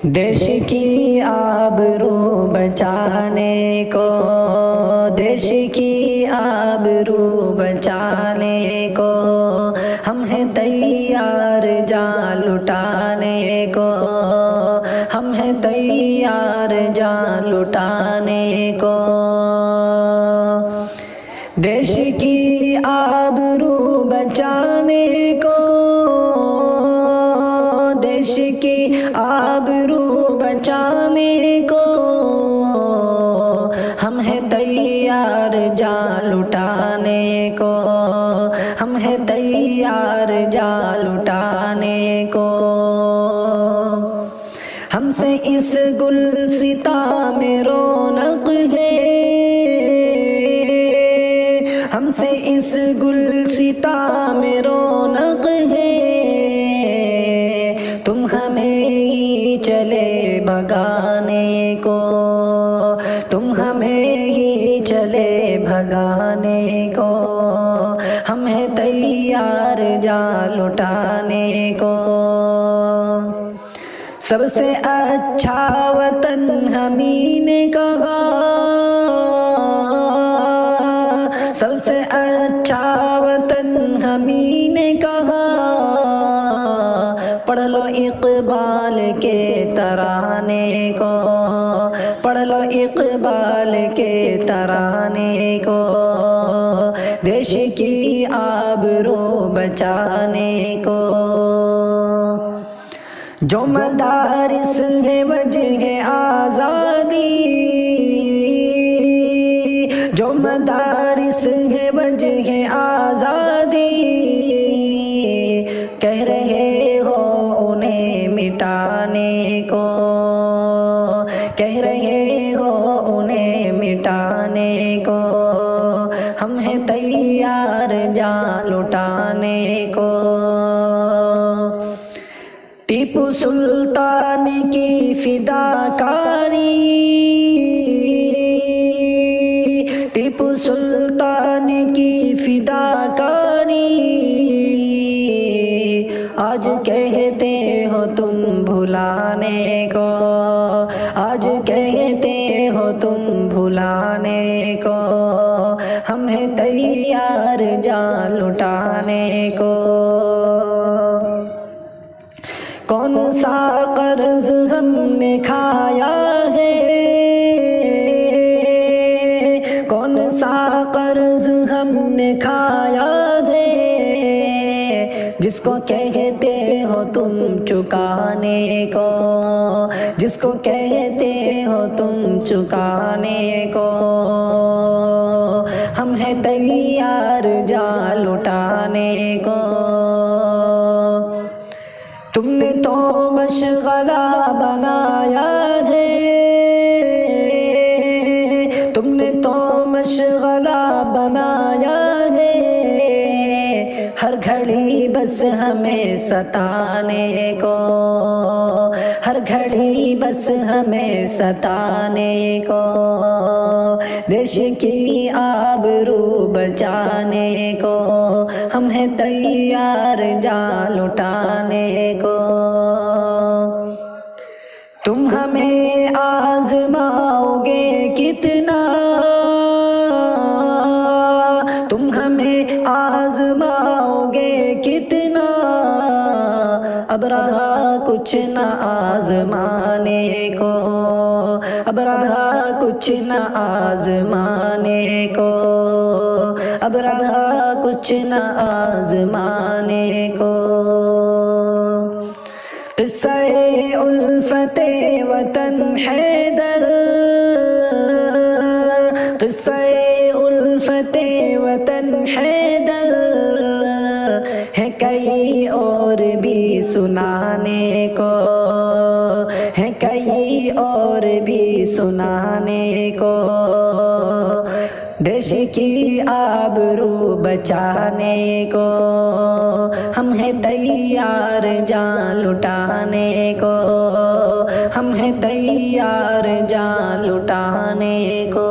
دیش کی آبرو بچانے کو، دیش کی آبرو بچانے کو، ہم ہیں تیار جان لٹانے کو، ہم ہیں تیار جان لٹانے کو۔ دیش کی آبرو بچانے کو، دیش کی آبرو بچانے کو، ہم ہیں تیار جان لٹانے کو، ہم ہیں تیار جان لٹانے کو۔ ہم سے اس گلستاں میں رونق ہے، ہم سے اس گلستاں میں رونق ہے، تم ہمیں ہی چلے بھگانے کو، تم ہمیں ہی چلے بھگانے کو، ہم ہیں تیار جان لٹانے کو۔ سب سے اچھا وطن ہمیں نے کہا، سب سے اچھا وطن ہمیں نے کہا، پڑھ لو اقبال کے ترانے کو، پڑھ لو اقبال کے ترانے کو، دیش کی آبرو بچانے کو۔ جو مدارس ہے وجہ آزادی، جو مدارس ہے وجہ آزادی، کہہ رہے ہو انہیں مٹانے کو، کہہ رہے ہو انہیں مٹانے کو، ہم ہیں تیار جان لٹانے کو۔ ٹیپو سلطان کی فداکاری، ٹیپو سلطان کی فداکاری، آج کہتے ہو تم بھلانے کو، آج کہتے ہو تم بھلانے کو، ہم ہیں تیار جان لٹانے کو۔ کون سا قرض ہم نے کھایا ہے، کون سا قرض ہم نے کھایا ہے، جس کو کہتے ہو تم چکانے کو، جس کو کہتے ہو تم چکانے کو، ہم ہیں تیار جان لٹانے کو۔ تم نے تو مشغلہ بنایا ہے، تم نے تو مشغلہ بنایا ہے، ہر گھڑی بس ہمیں ستانے کو، ہر گھڑی بس ہمیں ستانے کو، دیش کی آبرو بچانے کو، ہم ہیں تیار جان لٹانے کو۔ تم ہمیں آزماؤ گے کتنا، تم ہمیں آزماؤ گے کتنا، اب رہا کچھ نہ آزمانے کو، اب رہا کچھ نہ آزمانے کو، اب رہا کچھ نہ آزمانے کو۔ قصہ الفت وطن حیدر، قصہ الفت وطن حیدر، ہے کئی اور بھی سنانے کو، ہے کئی اور بھی سنانے کو، دیش کی آبرو بچانے کو، ہم ہیں تیار جان لٹانے کو، ہم ہیں تیار جان لٹانے کو۔